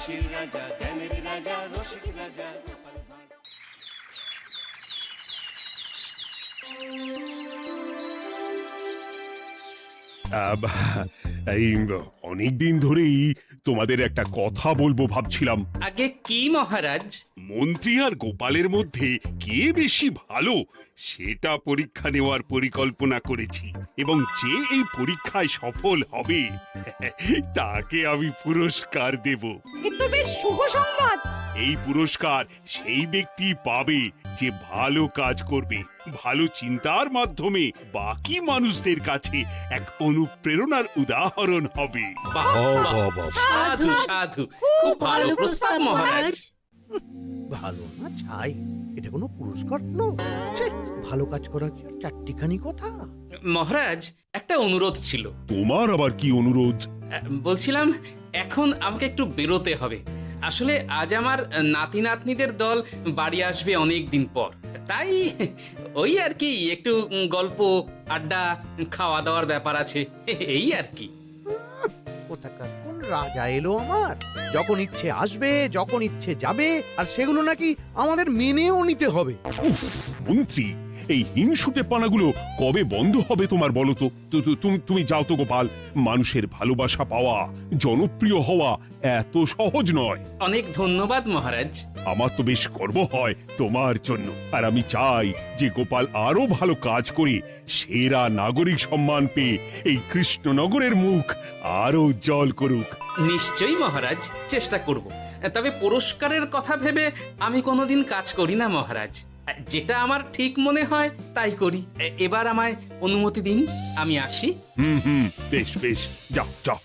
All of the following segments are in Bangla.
হাসির রাজা, জ্ঞানের রাজা, রসিক রাজা গোপাল ভাঁড়। এই অনেকদিন ধরেই তোমাদের একটা কথা বলবো ভাবছিলাম। আগে কি মহারাজ? মন্ত্রী আর গোপালের মধ্যে কে বেশি ভালো সেটা পরীক্ষা নেওয়ার পরিকল্পনা করেছি, এবং যে এই পরীক্ষায় সফল হবে তাকে আমি পুরস্কার দেব। এ তো বেশ শুভ সংবাদ। এই পুরস্কার সেই ব্যক্তি পাবে যে ভালো কাজ করবে, ভালো চিন্তার মাধ্যমে বাকি মানুষদের কাছে এক অনুপ্রেরণার উদাহরণ হবে। বাহ, বাহ, সাধু সাধু, খুব ভালো প্রস্তাব মহারাজ। ভালো না ছাই, এটা কোনো পুরস্কার হলো? ছে, ভালো কাজ করার কি আর চারটিখানি কথা? মহারাজ, একটা অনুরোধ ছিল। তোমার আবার কি অনুরোধ? বলছিলাম এখন আমাকে একটু বেরোতে হবে। আসলে আজ আমার নাতি নাতনিদের দল বাড়ি আসবে অনেক দিন পর, তাই ওই আর কি একটু গল্প আড্ডা খাওয়া দাওয়ার ব্যাপার আছে, এই আর কি। কোথাকার কোন রাজা এলো আমার? যখন ইচ্ছে আসবে, যখন ইচ্ছে যাবে, আর সেগুলো নাকি আমাদের মেনেও নিতে হবে। উফ, মন্ত্রী, এই হিংসুটে পানাগুলো কবে বন্ধ হবে তোমার বলো তো? তুমি যাও তো গোপাল। মানুষের ভালোবাসা পাওয়া, জনপ্রিয় হওয়া এত সহজ নয়। অনেক ধন্যবাদ মহারাজ। আমার তো বেশ গর্ব হয় তোমার জন্য, আর আমি চাই যে গোপাল আরো ভালো কাজ করে সেরা নাগরিক সম্মান পেয়ে এই কৃষ্ণনগরের মুখ আরো উজ্জ্বল করুক। নিশ্চয়ই মহারাজ, চেষ্টা করব। তবে পুরস্কারের কথা ভেবে আমি কোনোদিন কাজ করি না মহারাজ। যেটা আমার ঠিক মনে হয় তাই করি। এবার আমায় অনুমতি দিন, আমি আসি। হুম, বেশ বেশ, যাও যাও।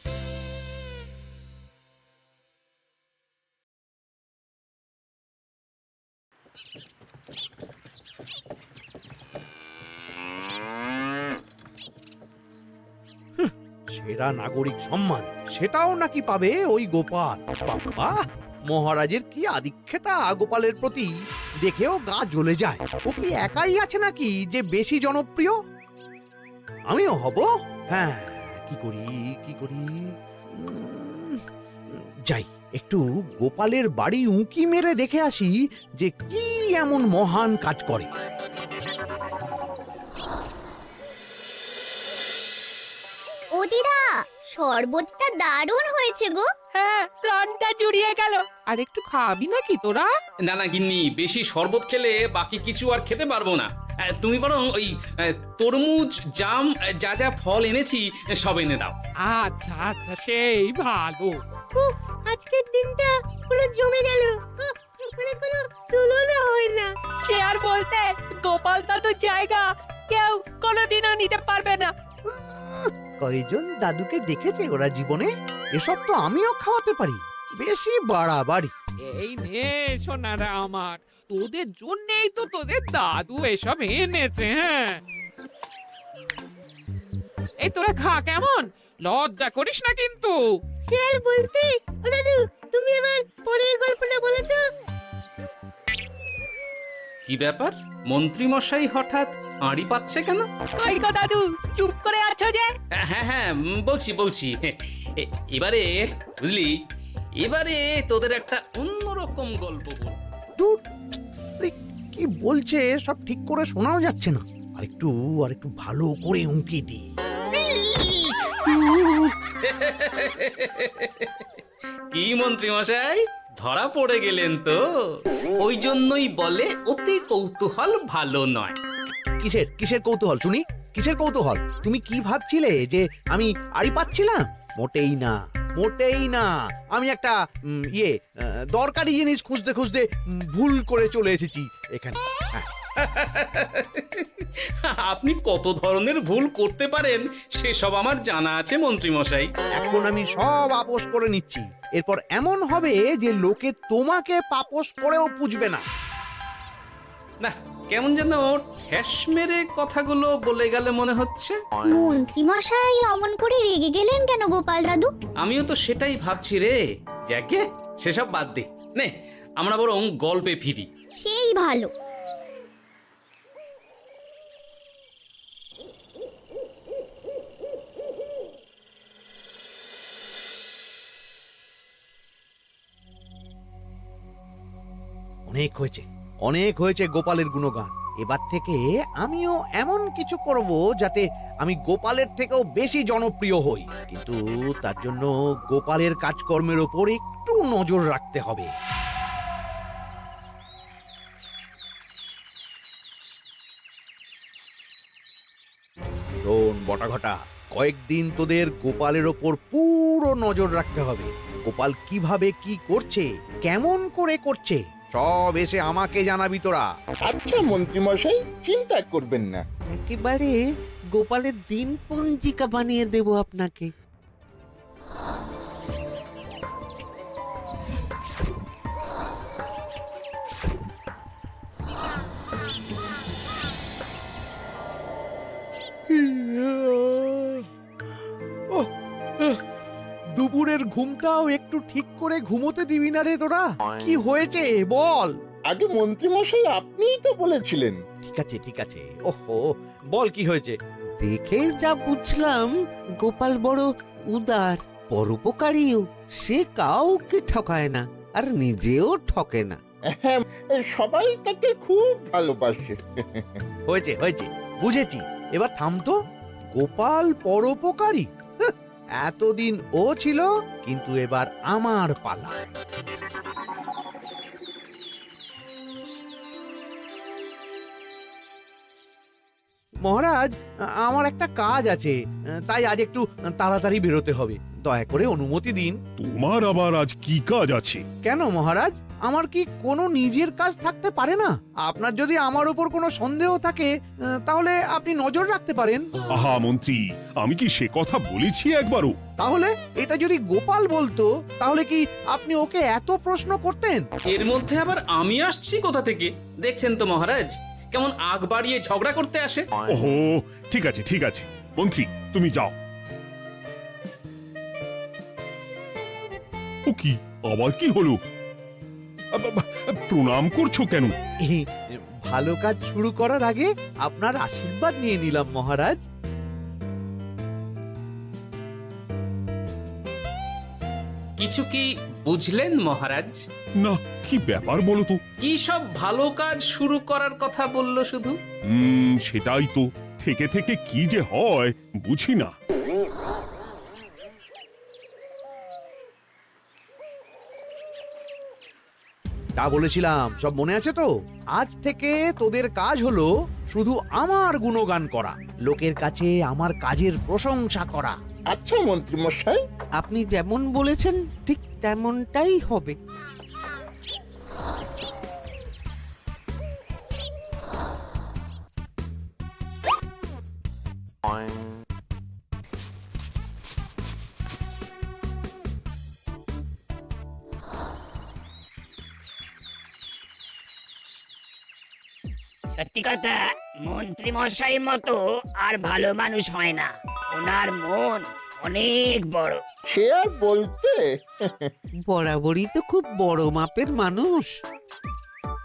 সেরা নাগরিক সম্মান সেটাও নাকি পাবে ওই গোপাল? বাবা, মহারাজের কি আদিক্ষেতা গোপালের প্রতি, দেখেও গা জ্বলে যায়। ও কি একাই আছে নাকি যে বেশি জনপ্রিয়? আমিও হব। হ্যাঁ, কি করি কি করি? যাই, একটু গোপালের বাড়ি উঁকি মেরে দেখে আসি যে কি এমন মহান কাজ করে। ও দিদা, শরবতটা দারুণ হয়েছে গো। হ্যাঁ, প্রাণটা জুড়িয়ে গেল। আর একটু খাবি নাকি তোরা? না না গিন্নি, বেশি শরবত খেলে বাকি কিছু আর খেতে পারবো না। তুমি বরং ওই তরমুজ, জাম, যা যা ফল এনেছি সব এনে দাও। আচ্ছা আচ্ছা, সেই ভালো। আজকের দিনটা পুরো জমে গেল, মানে কোনো তুলনা হয় না। সে আর বলতে, গোপাল দাদুর জায়গা কেউ কোনোদিনও নিতে পারবে না। কয়জন দাদুকে দেখেছে ওরা জীবনে? এসব তো আমিও খাওয়াতে পারি। বেশি বাড়াবাড়ি। এই নে সোনারা আমার, তোদের জন্যই তো তোদের দাদু এসব এনেছে। হ্যাঁ, এই তোরা খা, কেমন? লজ্জা করিস না কিন্তু। সে আর বলতে, ও দাদু, তুমি এবার পরের গল্পটা বলো তো। কি ব্যাপার, মন্ত্রী মশাই হঠাৎ আড়ি পাচ্ছে কেন? কই গো দাদু, চুপ করে আছো যে? হ্যাঁ, বলছি। এবারে বুঝলি, এবারে তোদের একটা অন্যরকম গল্প বল। ধুর, আরে কি বলছে সব ঠিক করে শোনাও যাচ্ছে না। আর একটু ভালো করে উঁকি দি। কি মন্ত্রী মশাই, ধরা পড়ে গেলেন তো? ওই জন্যই বলে অতি কৌতূহল ভালো নয়। কিসের কৌতূহল শুনি? কিসের কৌতূহল? তুমি কি ভাবছিলে যে আমি আড়ি পাচ্ছিলাম? মোটেই না, মোটেই না। আমি একটা দরকারি জিনিস খুঁজতে খুঁজতে ভুল করে চলে এসেছি এখানে। হ্যাঁ। আপনি কত ধরনের ভুল করতে পারেন সেসব আমার জানা আছে মন্ত্রী মশাই। এখন আমি সব আপোষ করে নিচ্ছি। এরপর এমন হবে যে লোকে তোমাকে পাপোশ করেও পুজবে না। না, কেমন যেন ঠেস মেরে কথাগুলো বলে গেলে মনে হচ্ছে। মন্ত্রী মশাই অমন করে রেগে গেলেন কেন গোপাল দাদু? আমিও তো সেটাই ভাবছি রে। যাকে সেসব বাদ দে, নে আমরা বরং গল্পে ফিরি। সেই ভালো। অনেক হয়েছে, অনেক হয়েছে গোপালের গুণগান। এবার থেকে আমিও এমন কিছু করব যাতে আমি গোপালের থেকেও বেশি জনপ্রিয় হই, কিন্তু তার জন্য গোপালের কাজকর্মের ওপর একটু নজর রাখতে হবে। শোন বটাঘটা, কয়েকদিন তোদের গোপালের ওপর পুরো নজর রাখতে হবে। গোপাল কিভাবে কি করছে, কেমন করে করছে, সব এসে আমাকে জানাবি তোরা। আচ্ছা মন্ত্রীমশাই, চিন্তা করবেন না। একেবারে গোপালের দিন পঞ্জিকা বানিয়ে দেব আপনাকে। দুপুরের ঘুমটাও একটু ঠিক করে ঘুমোতে দিবি না রে তোরা? কি হয়েছে বল। আগে মন্ত্রীমশাই আপনিই তো বলেছিলেন। ঠিক আছে ঠিক আছে, ওহো বল কি হয়েছে। দেখে যা বুঝলাম গোপাল বড় উদার, পরোপকারীও। সে কাউকে ঠকায় না, আর নিজেও ঠকে না। হ্যাঁ, সবাই তাকে খুব ভালোবাসে। হয়েছে হয়েছে, বুঝেছি। এবার থাম তো। গোপাল পরোপকারী? হাহ, এতদিন ও ছিল, কিন্তু এবার আমার পালা। মহারাজ, আমার একটা কাজ আছে, তাই আজ একটু তাড়াতাড়ি বেরোতে হবে। দয়া করে অনুমতি দিন। তোমার আবার আজ কি কাজ আছে? কেন মহারাজ, আমার কি কোনো নিজের কাজ থাকতে পারে না? আপনার যদি আমার উপর কোনো সন্দেহ থাকে, তাহলে আপনি নজর রাখতে পারেন। আহা মন্ত্রী, আমি কি সে কথা বলেছি একবারও? তাহলে এটা যদি গোপাল বলতো, তাহলে কি আপনি ওকে এত প্রশ্ন করতেন? এর মধ্যে আবার আমি আসছি কোথা থেকে? দেখছেন তো মহারাজ, কেমন আগ বাড়িয়ে ঝগড়া করতে আসে। ওহো, ঠিক আছে ঠিক আছে, মন্ত্রী তুমি যাও। ও কি, আবার কি হলো? প্রণাম করছো কেন? এই, ভালো কাজ শুরু করার আগে আপনার আশীর্বাদ নিয়ে নিলাম মহারাজ। কিছু কি বুঝলেন মহারাজ? না, কি ব্যাপার বলো তো? কি সব ভালো কাজ শুরু করার কথা বললো শুধু? সেটাই তো, থেকে থেকে কি যে হয় বুঝি না। তা বলেছিলাম, সব মনে আছে তো? আজ থেকে তোদের কাজ হলো শুধু আমার গুণগান করা, লোকের কাছে আমার কাজের প্রশংসা করা। আচ্ছা মন্ত্রীমশাই। আপনি যেমন বলেছেন ঠিক তেমনটাই হবে। সত্যি কথা, মন্ত্রী মশাই মতো আর ভালো মানুষ হয় না। ওনার মন অনেক বড়। সে আর বলতে। বরাবরই তো খুব বড় মাপের মানুষ।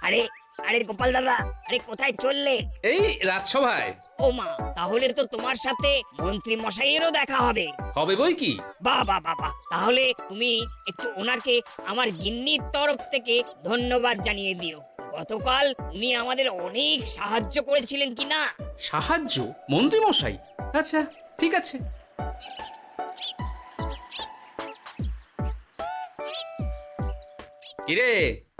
আরে আরে গোপাল দাদা, আরে কোথায় চললে? এই রাজসভায়। ও মা, তাহলে তো তোমার সাথে মন্ত্রী মশাইয়েরও দেখা হবে। হবে বই কি? বাহ বাহ বাহ বাহ, তাহলে তুমি একটু ওনাকে আমার গিন্নির তরফ থেকে ধন্যবাদ জানিয়ে দিও। গতকাল উনি আমাদের অনেক সাহায্য করেছিলেন কি না? সাহায্য? মন্ত্রী মশাই? আচ্ছা ঠিক আছে। কিরে,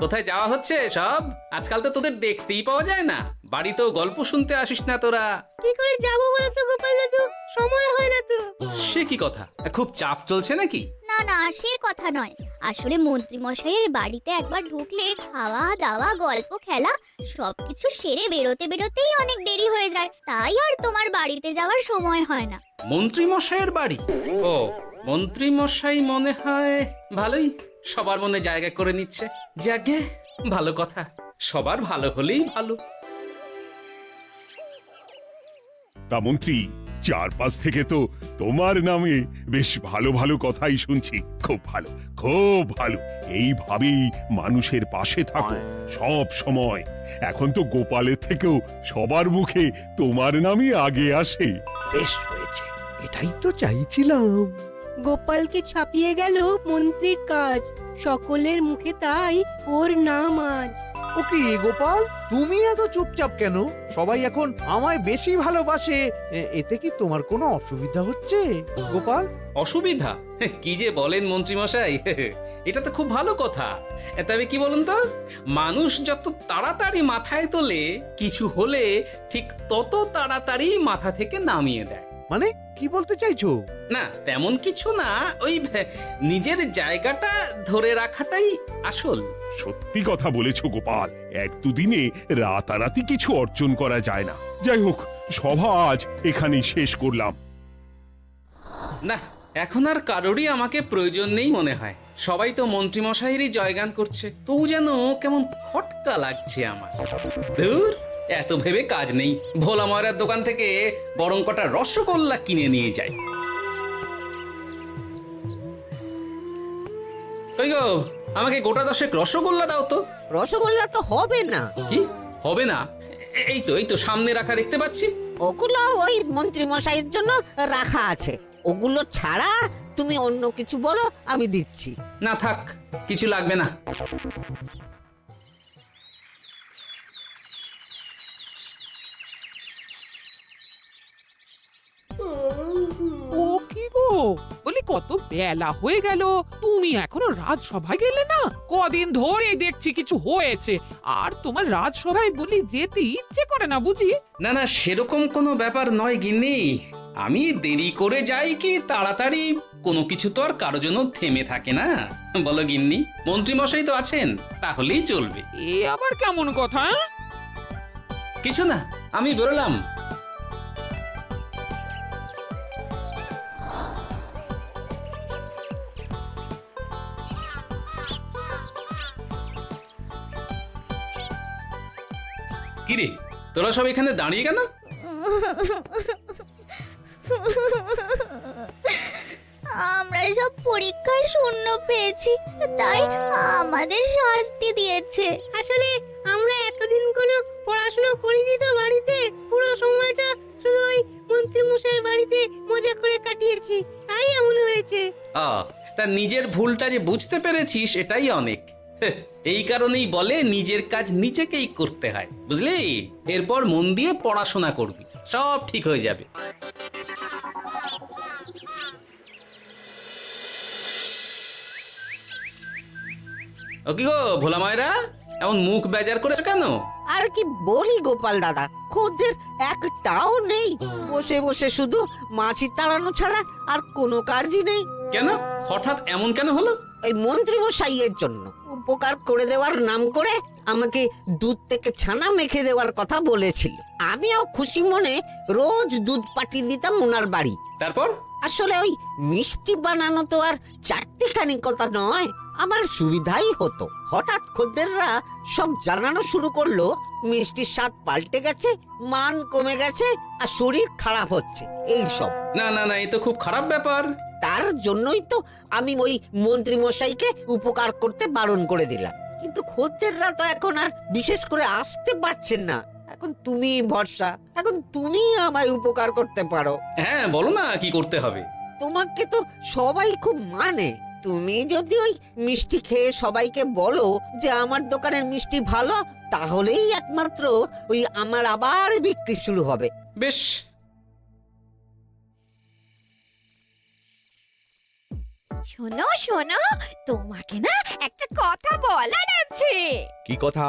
কোথায় যাওয়া হচ্ছে সব? আজকাল তো তোদের দেখতেই পাওয়া যায় না, বাড়িতেও গল্প শুনতে আসিস না তোরা। কি করে যাবো বলো তো গোপাল দাদু, সময় হয় না তো। সে কি কথা, খুব চাপ চলছে নাকি? না না, সে কথা নয়। আসলে মন্ত্রী মশাইয়ের বাড়িতে একবার ঢুকলে খাওয়া দাওয়া গল্প খেলা সবকিছু সেরে বেরোতে বেরোতেই অনেক দেরি হয়ে যায়, তাই আর তোমার বাড়িতে যাওয়ার সময় হয় না। মন্ত্রী মশাইয়ের বাড়ি? ও, মন্ত্রী মশাই মনে হয় ভালোই সবার মনে জায়গা করে নিচ্ছে। যাকে ভালো কথা, সবার ভালো হলেই ভালো। তা মন্ত্রী, চারপাশ থেকে তো তোমার নামে বেশ ভালো ভালো কথাই শুনছি। খুব ভালো, খুব ভালো। এইভাবেই মানুষের পাশে থাকো সব সময়। এখন তো গোপালের থেকেও সবার মুখে তোমার নামই আগে আসে। বেশ হয়েছে, এটাই তো চাইছিলাম। গোপালকে ছাপিয়ে গেল মন্ত্রীর কাজ, সকলের মুখে তাই ওর নাম আজ। ও কি গোপাল, তুমি এত চুপচাপ কেন? সবাই এখন আমায় বেশি ভালোবাসে, এতে কি তোমার কোনো অসুবিধা হচ্ছে গোপাল? অসুবিধা? কি যে বলেন মন্ত্রী মশাই, এটা তো খুব ভালো কথা। তবে কি বলুন তো, মানুষ যত তাড়াতাড়ি মাথায় তোলে, কিছু হলে ঠিক তত তাড়াতাড়ি মাথা থেকে নামিয়ে দেয়। মানে কি বলতে চাইছো? না তেমন কিছু না, ওই নিজের জায়গাটা ধরে রাখাটাই আসল। সত্যি কথা বলেছো গোপাল, এক দুদিনে রাতারাতি কিছু অর্জন করা যায় না। যাই হোক, সভা আজ এখানেই শেষ করলাম। না, এখন আর কারোরই আমাকে প্রয়োজন নেই মনে হয়। সবাই তো মন্ত্রী মশাইয়েরই জয়গান করছে, তবু যেন কেমন খটকা লাগছে আমার। ধুর, এত ভেবে কাজ নেই, ভোলা ময়রার দোকান থেকে বরং কটা রসগোল্লা কিনে নিয়ে যাই। ওই গো, আমাকে গোটা 10 রসগোল্লা দাও তো। রসগোল্লা তো হবে না। কি হবে না? এই তো সামনে রাখা দেখতে পাচ্ছি। ওগুলো ওই মন্ত্রী মশাইয়ের জন্য রাখা আছে। ওগুলো ছাড়া তুমি অন্য কিছু বলো, আমি দিচ্ছি। না থাক, কিছু লাগবে না। ও কি গো, বলি কত বেলা হয়ে গেল, তুমি এখনো রাজসভায় গেলে না? কদিন ধরে দেখছি কিছু হয়েছে, আর তোমার রাজসভায় বলি যেতে ইচ্ছে করে না বুঝি? না না, সেরকম কোনো ব্যাপার নয় গিন্নি। আমি দেরি করে যাই কি তাড়াতাড়ি, কোনো কিছু তো আর কারো জন্য থেমে থাকে না, বলো গিন্নি? মন্ত্রী মশাই তো আছেন, তাহলেই চলবে। এ আবার কেমন কথা? কিছু না, আমি বেরোলাম। কিরে, তোরা সব এখানে দাঁড়িয়ে কেন? আমরা সব পরীক্ষায় শূন্য পেয়েছি, তাই আমাদের শাস্তি দিয়েছে। আসলে আমরা এতদিন কোনো পড়াশোনা করিনি তো বাড়িতে, পুরো সময়টা শুধু ওই মন্ত্রী মশাইয়ের বাড়িতে মজা করে কাটিয়েছি, তাই এমন হয়েছে। তা নিজের ভুলটা যে বুঝতে পেরেছিস, এটাই অনেক। এই কারণেই বলে নিজের কাজ নিজেকেই করতে হয়, বুঝলি? এরপর মন দিয়ে পড়াশোনা করবি, সব ঠিক হয়ে যাবে। ও কি গো ভোলা মায়েরা, এমন মুখ বেজার করেছো কেন? আর কি বলি গোপাল দাদা, খদ্দের একটাও নেই। বসে বসে শুধু মাছি তাড়ানো ছাড়া আর কোনো কাজই নেই। কেন, হঠাৎ এমন কেন হলো? ওই মন্ত্রী মশাইয়ের জন্য উপকার করে দেওয়ার নাম করে আমাকে দুধ থেকে ছানা মেখে দেওয়ার কথা বলেছিল। আমিও খুশি মনে রোজ দুধ পাঠিয়ে দিতাম ওনার বাড়ি। তারপর? আসলে ওই মিষ্টি বানানো তো আর চারটিখানি কথা নয়, আমার সুবিধাই হতো। হঠাৎ খদ্দেররা সব জানানো শুরু করলো মিষ্টির স্বাদ পাল্টে গেছে, মান কমে গেছে, আর শরীর খারাপ হচ্ছে, এই সব। না না না, এ তো খুব খারাপ ব্যাপার। তার জন্যই তো আমি ওই মন্ত্রী মশাইকে উপকার করতে বারণ করে দিলাম। কিন্তু খদ্দেররা তো এখন আর বিশেষ করে আসতে পারছেন না। এখন তুমি ভরসা, এখন তুমি আমায় উপকার করতে পারো। হ্যাঁ বলো না, কি করতে হবে? তোমাকে তো সবাই খুব মানে। তুমি যদি ওই মিষ্টি খেয়ে সবাইকে বলো যে আমার দোকানের মিষ্টি ভালো, তাহলেই একমাত্র ওই আমার আবার বিক্রি শুরু হবে। বেশ। শোনো শোনো, তোমাকে না একটা কথা বলার আছে। কি কথা?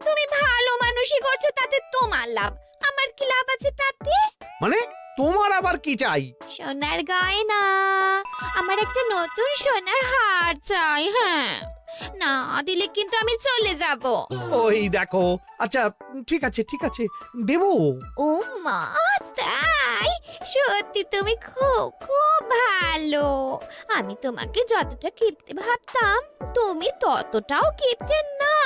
তুমি ভালো মানুষই করছো, তাতে তোমার লাভ, আমার কি লাভ আছে তাতে? মানে তোমার আবার কি চাই? সোনার গয়না, আমার একটা নতুন সোনার হার চাই। হ্যাঁ, না দিলে কিন্তু আমি চলে যাব। ওই দেখো, আচ্ছা ঠিক আছে ঠিক আছে, দেবো। ও মা, তাই? সত্যি তুমি খুব খুব ভালো। আমি তোমাকে যতটা কিপটে ভাবতাম, তুমি ততটাও কিপটে না।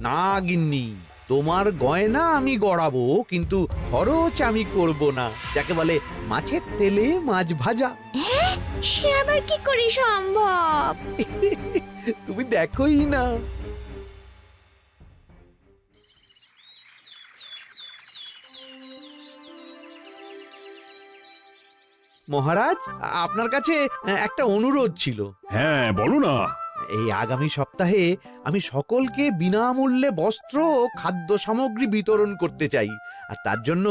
না গিন্নি, তোমার গয়না আমি গড়াবো, কিন্তু খরচ আমি করব না। যাকে বলে মাছের তেলে মাছ ভাজা। সে আবার কি করে সম্ভব? তুমি দেখোই না। মহারাজ, আপনার কাছে একটা অনুরোধ ছিল। হ্যাঁ বলো না। এই আগামী সপ্তাহে আমি সকলকে বিনামূল্যে বস্ত্র ও খাদ্য সামগ্রী বিতরণ করতে চাই। আর তার জন্য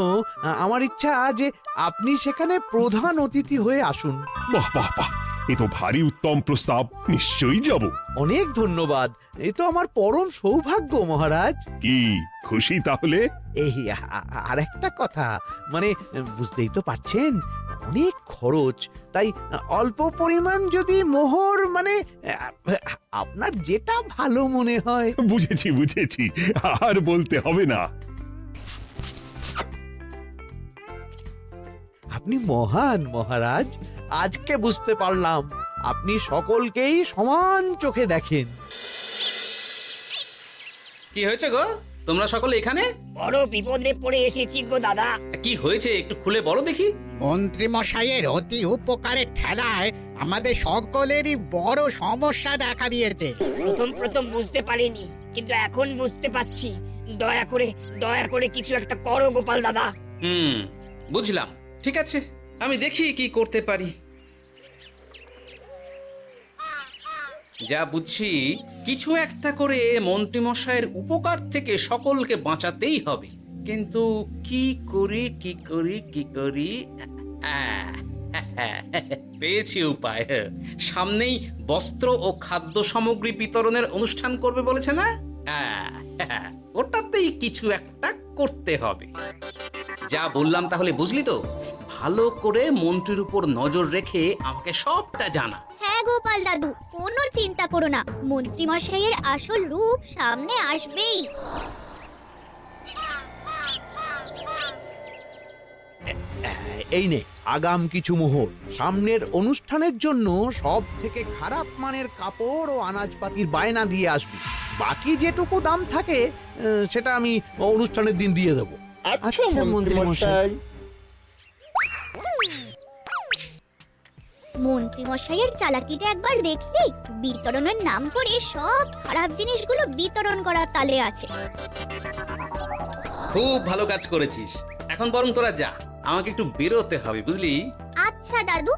আমার ইচ্ছা যে আপনি সেখানে প্রধান অতিথি হয়ে আসুন। বাহ বাহ বাহ, এ তো ভারী উত্তম প্রস্তাব, নিশ্চয়ই যাব। অনেক ধন্যবাদ, এই তো আমার পরম সৌভাগ্য মহারাজ। কি খুশি তাহলে? এই আর একটা কথা, মানে বুঝতেই তো পারছেন অনেক খরচ, তাই অল্প পরিমাণ যদি মোহর, মানে আপনার যেটা ভালো মনে হয়। বুঝেছি বুঝেছি, আর বলতে হবে না। আপনি মহান মহারাজ, আজকে বুঝতে পারলাম আপনি সকলকেই সমান চোখে দেখেন। কি হয়েছে গো, তোমরা সকলে এখানে? বড় বিপদে পড়ে এসেছি গো দাদা। কি হয়েছে একটু খুলে বলো দেখি। মন্ত্রী মশাইয়ের অতি উপকারের ঠেলায় আমাদের সকলেরই বড় সমস্যা দেখা দিয়েছে। প্রথম বুঝতে পারিনি, কিন্তু এখন বুঝতে পারছি। দয়া করে কিছু একটা করো গোপাল দাদা। বুঝলাম, ঠিক আছে, আমি দেখি কি করতে পারি। যা বুঝছি, কিছু একটা করে মন্ত্রীমশাইয়ের উপকার থেকে সকলকে বাঁচাতেই হবে, কিন্তু কি করি পেয়েছি উপায়। সামনেই বস্ত্র ও খাদ্য সামগ্রী বিতরণের অনুষ্ঠান করবে বলেছে না? ওটাতেই কিছু একটা করতে হবে। যা বললাম তাহলে বুঝলি তো? ভালো করে মন্ত্রীর উপর নজর রেখে আমাকে সবটা জানা। হ্যাঁ গোপাল দাদু, কোনো চিন্তা করো না, মন্ত্রী মশাইয়ের আসল রূপ সামনে আসবেই। এই নে আগাম কিছু মোহর। সামনের অনুষ্ঠানের জন্য সব থেকে খারাপ মানের কাপড় ও আনাজপাতির বায়না দিয়ে আসবি। বাকি যেটুকু দাম থাকে সেটা আমি অনুষ্ঠানের দিন দিয়ে দেবো। আচ্ছা মন্ত্রী মশাই। মন্ত্রী মশাইয়ের চালাকিটা একবার দেখলি? বিতরণের নাম করে সব খারাপ জিনিসগুলো বিতরণ করার তালে আছে। খুব ভালো কাজ করেছিস। এখন বরং তোরা যা, আমাকে একটু বেরোতে হবে, বুঝলি? আচ্ছা দাদু।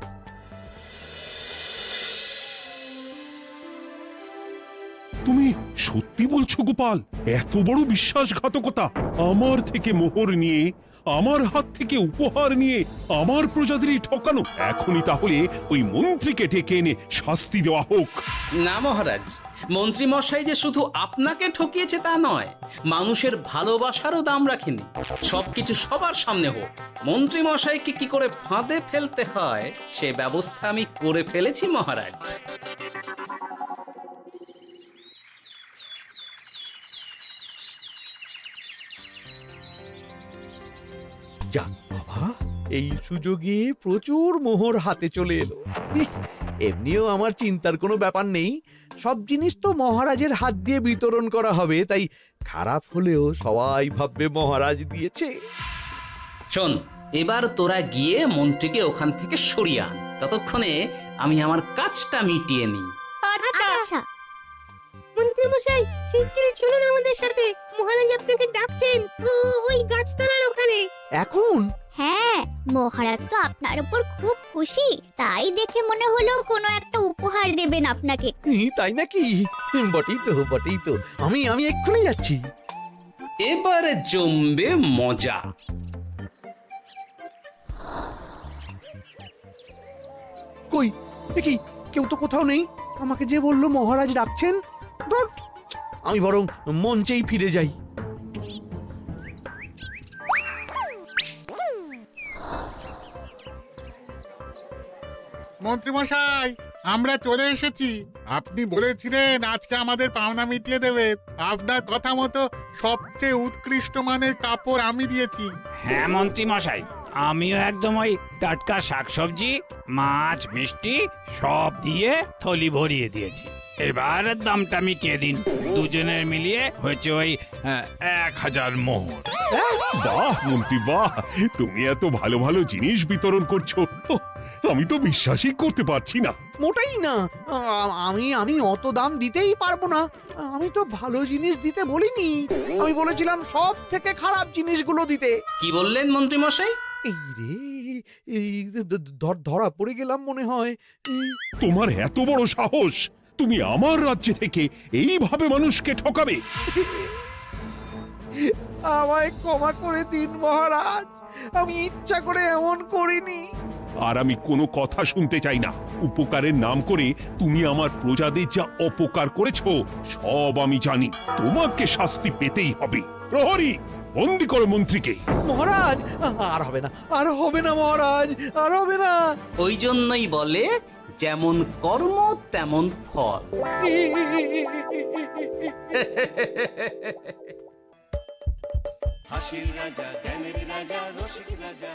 তুমি সত্যি বলছো গোপাল? এত বড় বিশ্বাসঘাতকতা! আমার থেকে মোহর নিয়ে, আমার হাত থেকে উপহার নিয়ে আমার প্রজাদেরই ঠকানো। এখনই তাহলে ওই মন্ত্রীকে ডেকে এনে শাস্তি দেওয়া হোক। না মহারাজ, মন্ত্রী মশাই যে শুধু আপনাকে ঠকিয়েছে তা নয়, মানুষের ভালোবাসারও দাম রাখেনি। সবকিছু সবার সামনে হোক। মন্ত্রী মশাইকে কি করে ফাঁদে ফেলতে হয় সে ব্যবস্থা আমি করে ফেলেছি মহারাজ। যাক বাবা, এই সুযোগে প্রচুর মোহর হাতে চলে এলো। এমনিও আমার চিন্তার কোনো ব্যাপার নেই, সব জিনিস তো মহারাজের হাত দিয়ে বিতরণ করা হবে, তাই খারাপ হলেও সবাই ভাববে মহারাজ দিয়েছে। শোন, এবার তোরা গিয়ে মন্ত্রীকে ওখান থেকে সরিয়ে আন, ততক্ষণে আমি আমার কাজটা মিটিয়ে নিই। আচ্ছা। মন্ত্রী মশাই, শিগগিরই চলুন আমাদের সাথে, মহারাজ আপনাকে ডাকছেন ওই গাছতলার ওখানে। এখন? হ্যাঁ, মহারাজ তো আপনার উপর খুব খুশি, তাই দেখে মনে হলো কোনো একটা উপহার দেবেন আপনাকে। তাই নাকি? বটেই তো, আমি এক্ষুনি যাচ্ছি। এবারে জমবে মজা। কই দেখি, কেউ তো কোথাও নেই। আমাকে যে বললো মহারাজ ডাকছেন, ধুর, আমি বরং মঞ্চেই ফিরে যাই। মন্ত্রী মশাই, আমরা চলে এসেছি। আপনি বলেছিলেন আজকে আমাদের পাওনা মিটিয়ে দেবেন। আপনার কথা মতো সবচেয়ে উৎকৃষ্ট মানের কাপড় আমি দিয়েছি। হ্যাঁ মন্ত্রী মশাই, আমিও একদম ওই টাটকা শাকসবজি, মাছ, মিষ্টি সব দিয়ে থলি ভরিয়ে দিয়েছি। এবার দামটা মিটিয়ে দিন। দুজনের মিলিয়ে হয়েছে ওই 1000 মোহর। বাহ মন্ত্রী বাহ, তুমি এত ভালো ভালো জিনিস বিতরণ করছো, আমি তো বিশ্বাসই করতে পারছি না। মোটাই না, আমি অত দাম দিতেই পারবো না। আমি তো ভালো জিনিস দিতে বলিনি, আমি বলেছিলাম সব থেকে খারাপ জিনিসগুলো দিতে। কি বললেন মন্ত্রী মশাই? এই রে, এই ধরা পড়ে গেলাম মনে হয়। তোমার এত বড় সাহস! তুমি আমার রাজ্যে থেকে এইভাবে মানুষকে ঠকাবে? আমায় ক্ষমা করে দিন মহারাজ, আমি ইচ্ছা করে এমন করিনি। আর আমি কোনো কথা শুনতে চাই না। উপকারের নাম করে তুমি আমার প্রজাদের যা অপকার করেছো সব আমি জানি। তোমাকে শাস্তি পেতেই হবে। প্রহরী, বন্দি করো মন্ত্রীকে। মহারাজ, আর হবে না, আর হবে না মহারাজ, আর হবে না। ওই জন্যই বলে যেমন কর্ম তেমন ফল। হাসির রাজা, জ্ঞানের রাজা, রসিক রাজা।